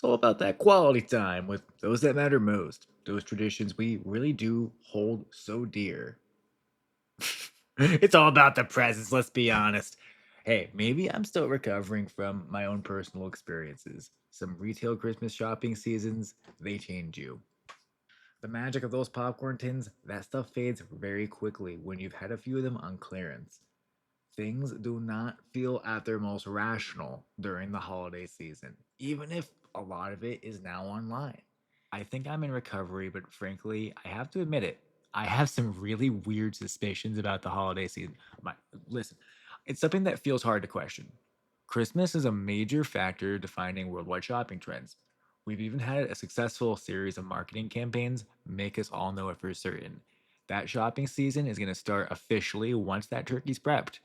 It's all about that quality time with those that matter most. Those traditions we really do hold so dear. It's all about the presents, let's be honest. Hey, maybe I'm still recovering from my own personal experiences. Some retail Christmas shopping seasons, they change you. The magic of those popcorn tins, that stuff fades very quickly when you've had a few of them on clearance. Things do not feel at their most rational during the holiday season, even if a lot of it is now online. I think I'm in recovery, but frankly, I have to admit it. I have some really weird suspicions about the holiday season. My, listen, it's something that feels hard to question. Christmas is a major factor defining worldwide shopping trends. We've even had a successful series of marketing campaigns make us all know it for certain. That shopping season is going to start officially once that turkey's prepped,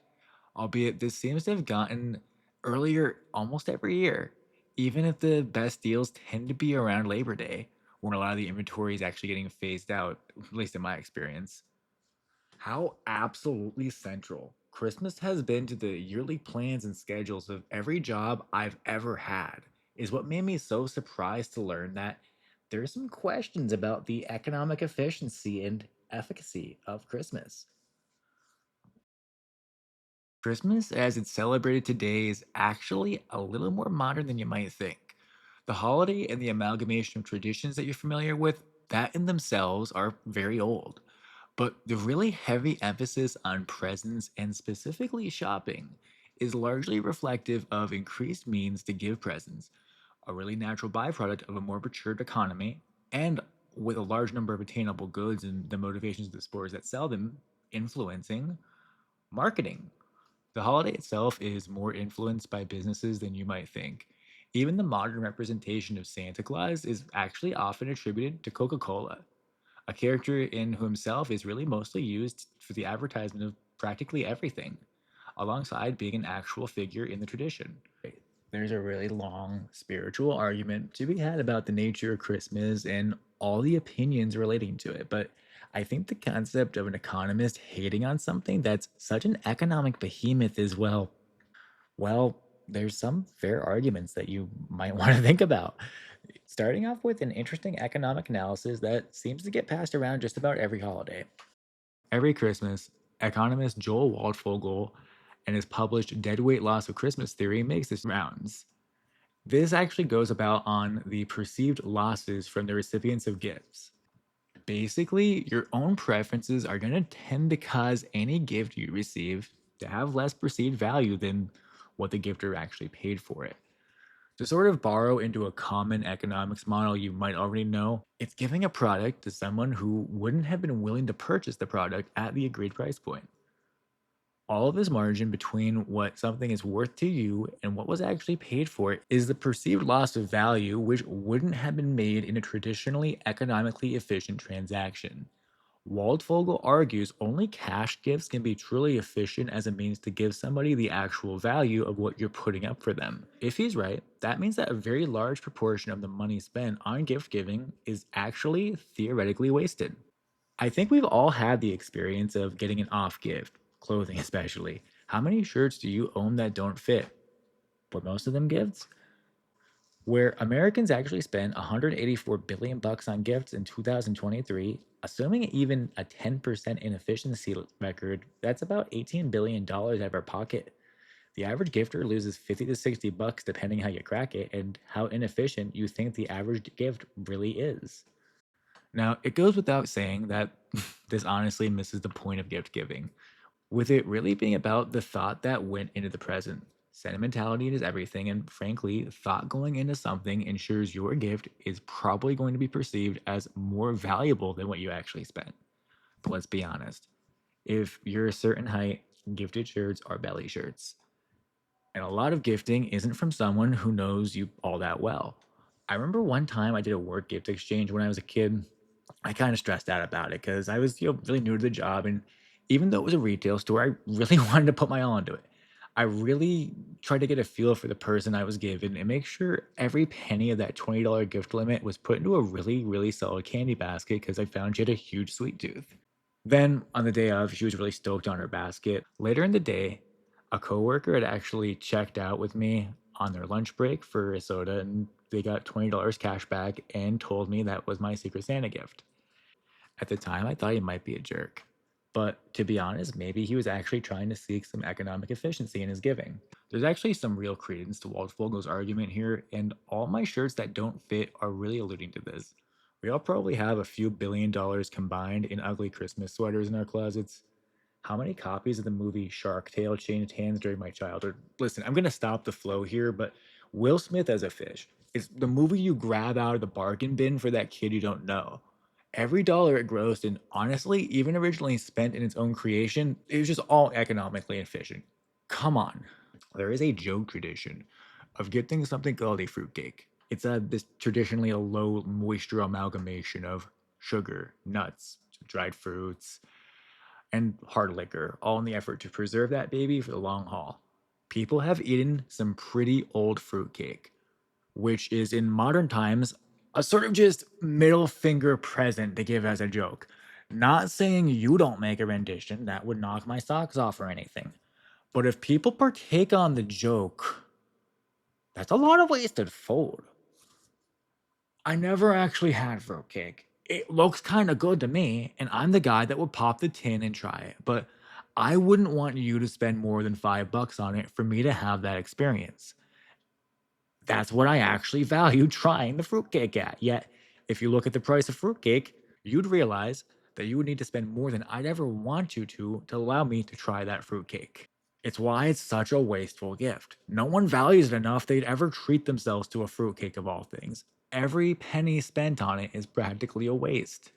albeit this seems to have gotten earlier almost every year, even if the best deals tend to be around Labor Day, when a lot of the inventory is actually getting phased out, at least in my experience. How absolutely central Christmas has been to the yearly plans and schedules of every job I've ever had is what made me so surprised to learn that there's some questions about the economic efficiency and efficacy of Christmas. Christmas, as it's celebrated today, is actually a little more modern than you might think. The holiday and the amalgamation of traditions that you're familiar with, that in themselves are very old. But the really heavy emphasis on presents and specifically shopping is largely reflective of increased means to give presents, a really natural byproduct of a more matured economy, and with a large number of attainable goods and the motivations of the stores that sell them influencing marketing. The holiday itself is more influenced by businesses than you might think. Even the modern representation of Santa Claus is actually often attributed to Coca Cola, a character in who himself is really mostly used for the advertisement of practically everything, alongside being an actual figure in the tradition. There's a really long spiritual argument to be had about the nature of Christmas and all the opinions relating to it. But I think the concept of an economist hating on something that's such an economic behemoth is, well, there's some fair arguments that you might want to think about. Starting off with an interesting economic analysis that seems to get passed around just about every holiday. Every Christmas, economist Joel Waldfogel and his published Deadweight Loss of Christmas theory makes its rounds. This actually goes about on the perceived losses from the recipients of gifts. Basically, your own preferences are going to tend to cause any gift you receive to have less perceived value than what the gifter actually paid for it. To sort of borrow into a common economics model you might already know, it's giving a product to someone who wouldn't have been willing to purchase the product at the agreed price point. All of this margin between what something is worth to you and what was actually paid for it is the perceived loss of value which wouldn't have been made in a traditionally economically efficient transaction. Waldfogel argues only cash gifts can be truly efficient as a means to give somebody the actual value of what you're putting up for them. If he's right, that means that a very large proportion of the money spent on gift giving is actually theoretically wasted. I think we've all had the experience of getting an off gift, clothing especially. How many shirts do you own that don't fit? But most of them gifts? Where Americans actually spent 184 billion bucks on gifts in 2023, assuming even a 10% inefficiency record, that's about $18 billion out of our pocket. The average gifter loses 50 to 60 bucks depending how you crack it and how inefficient you think the average gift really is. Now, it goes without saying that this honestly misses the point of gift giving, with it really being about the thought that went into the present. Sentimentality is everything, and frankly, thought going into something ensures your gift is probably going to be perceived as more valuable than what you actually spent. But let's be honest, if you're a certain height, gifted shirts are belly shirts. And a lot of gifting isn't from someone who knows you all that well. I remember one time I did a work gift exchange when I was a kid. I kind of stressed out about it because I was, really new to the job, and even though it was a retail store, I really wanted to put my all into it. I really tried to get a feel for the person I was given and make sure every penny of that $20 gift limit was put into a really, really solid candy basket because I found she had a huge sweet tooth. Then on the day of, she was really stoked on her basket. Later in the day, a coworker had actually checked out with me on their lunch break for a soda, and they got $20 cash back and told me that was my Secret Santa gift. At the time, I thought he might be a jerk. But to be honest, maybe he was actually trying to seek some economic efficiency in his giving. There's actually some real credence to Waldfogel's argument here, and all my shirts that don't fit are really alluding to this. We all probably have a few $1 billion combined in ugly Christmas sweaters in our closets. How many copies of the movie Shark Tale changed hands during my childhood? Listen, I'm gonna stop the flow here, but Will Smith as a fish is the movie you grab out of the bargain bin for that kid you don't know. Every dollar it grossed, and honestly, even originally spent in its own creation, it was just all economically efficient. Come on. There is a joke tradition of getting something called a fruitcake. It's this traditionally a low moisture amalgamation of sugar, nuts, dried fruits, and hard liquor, all in the effort to preserve that baby for the long haul. People have eaten some pretty old fruitcake, which is in modern times a sort of just middle finger present to give as a joke. Not saying you don't make a rendition, that would knock my socks off or anything. But if people partake on the joke, that's a lot of wasted food. I never actually had fruitcake. It looks kind of good to me, and I'm the guy that would pop the tin and try it. But I wouldn't want you to spend more than $5 on it for me to have that experience. That's what I actually value trying the fruitcake at. Yet, if you look at the price of fruitcake, you'd realize that you would need to spend more than I'd ever want you to allow me to try that fruitcake. It's why it's such a wasteful gift. No one values it enough they'd ever treat themselves to a fruitcake of all things. Every penny spent on it is practically a waste.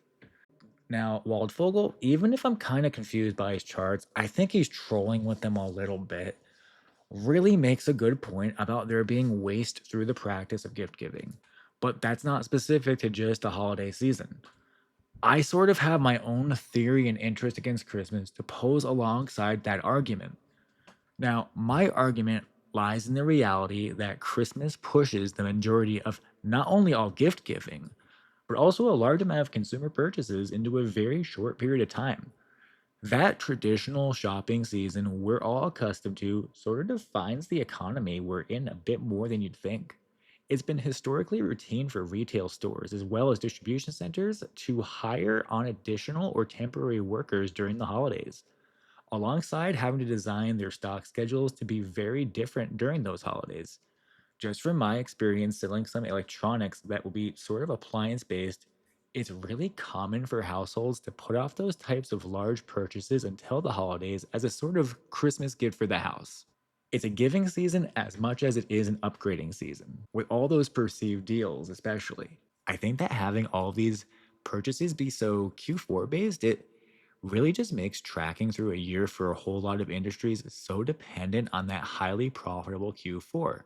Now, Waldfogel, even if I'm kind of confused by his charts, I think he's trolling with them a little bit. Really makes a good point about there being waste through the practice of gift giving. But that's not specific to just the holiday season. I sort of have my own theory and interest against Christmas to pose alongside that argument. Now, my argument lies in the reality that Christmas pushes the majority of not only all gift giving, but also a large amount of consumer purchases into a very short period of time. That traditional shopping season we're all accustomed to sort of defines the economy we're in a bit more than you'd think. It's been historically routine for retail stores as well as distribution centers to hire on additional or temporary workers during the holidays, alongside having to design their stock schedules to be very different during those holidays. Just from my experience selling some electronics that will be sort of appliance based, it's really common for households to put off those types of large purchases until the holidays as a sort of Christmas gift for the house. It's a giving season as much as it is an upgrading season, with all those perceived deals, especially. I think that having all these purchases be so Q4 based, it really just makes tracking through a year for a whole lot of industries so dependent on that highly profitable Q4.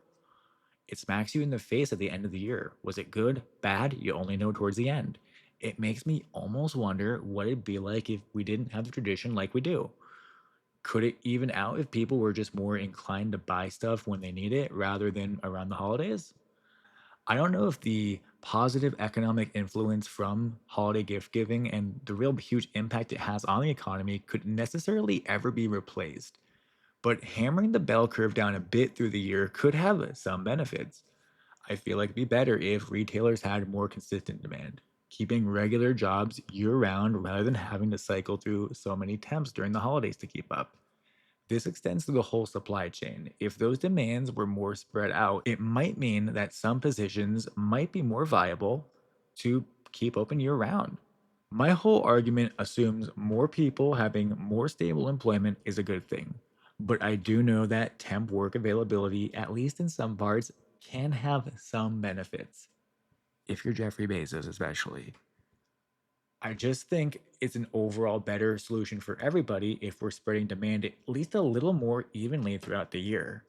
It smacks you in the face at the end of the year. Was it good? Bad? You only know towards the end. It makes me almost wonder what it'd be like if we didn't have the tradition like we do. Could it even out if people were just more inclined to buy stuff when they need it rather than around the holidays? I don't know if the positive economic influence from holiday gift giving and the real huge impact it has on the economy could necessarily ever be replaced. But hammering the bell curve down a bit through the year could have some benefits. I feel like it'd be better if retailers had more consistent demand, keeping regular jobs year round rather than having to cycle through so many temps during the holidays to keep up. This extends to the whole supply chain. If those demands were more spread out, it might mean that some positions might be more viable to keep open year round. My whole argument assumes more people having more stable employment is a good thing. But I do know that temp work availability, at least in some parts, can have some benefits. If you're Jeffrey Bezos, especially. I just think it's an overall better solution for everybody if we're spreading demand at least a little more evenly throughout the year.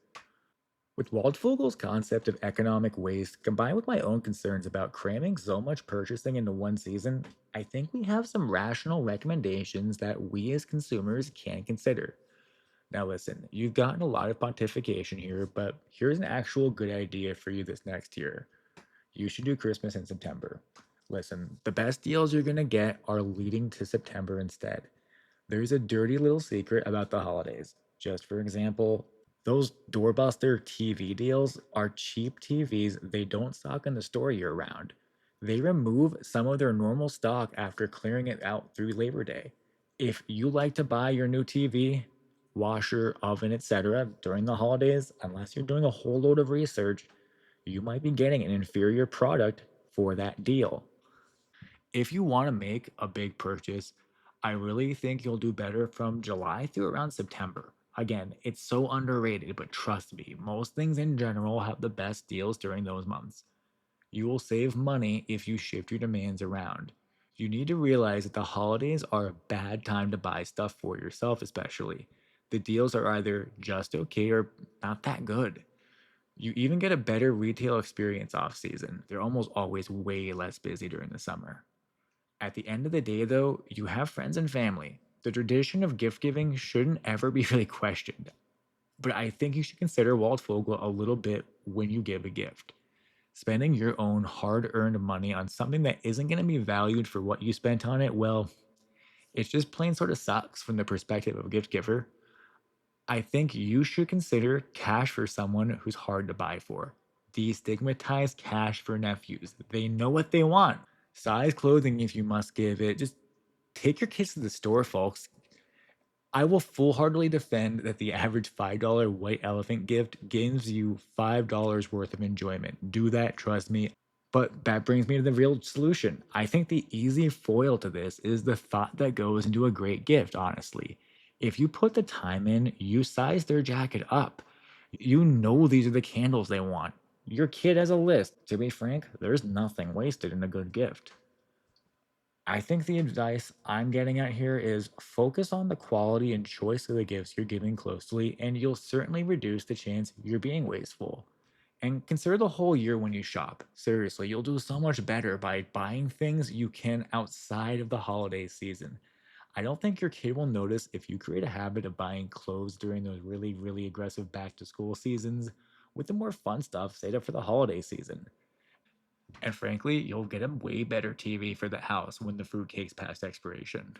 With Waldfogel's concept of economic waste combined with my own concerns about cramming so much purchasing into one season, I think we have some rational recommendations that we as consumers can consider. Now, listen, you've gotten a lot of pontification here, but here's an actual good idea for you this next year. You should do Christmas in September. Listen, the best deals you're going to get are leading to September instead. There's a dirty little secret about the holidays. Just for example, Those doorbuster TV deals are cheap TVs they don't stock in the store year round. They remove some of their normal stock after clearing it out through Labor Day. If you like to buy your new TV, washer, oven, etc. during the holidays, unless you're doing a whole load of research, you might be getting an inferior product for that deal. If you want to make a big purchase, I really think you'll do better from July through around September. Again, it's so underrated, but trust me, most things in general have the best deals during those months. You will save money if you shift your demands around. You need to realize that the holidays are a bad time to buy stuff for yourself, especially. The deals are either just okay or not that good. You even get a better retail experience off season. They're almost always way less busy during the summer. At the end of the day, though, you have friends and family. The tradition of gift giving shouldn't ever be really questioned. But I think you should consider Waldfogel a little bit when you give a gift. Spending your own hard earned money on something that isn't going to be valued for what you spent on it, well, it just plain sort of sucks from the perspective of a gift giver. I think you should consider cash for someone who's hard to buy for. Destigmatize cash for nephews. They know what they want. Size clothing if you must give it. Just take your kids to the store, folks. I will full heartedly defend that the average $5 white elephant gift gives you $5 worth of enjoyment. Do that, trust me. But that brings me to the real solution. I think the easy foil to this is the thought that goes into a great gift, honestly. If you put the time in, you size their jacket up. You know these are the candles they want. Your kid has a list. To be frank, there's nothing wasted in a good gift. I think the advice I'm getting at here is focus on the quality and choice of the gifts you're giving closely, and you'll certainly reduce the chance you're being wasteful. And consider the whole year when you shop. Seriously, you'll do so much better by buying things you can outside of the holiday season. I don't think your kid will notice if you create a habit of buying clothes during those really, really aggressive back to school seasons with the more fun stuff saved up for the holiday season. And frankly, you'll get a way better TV for the house when the fruitcake's past expiration.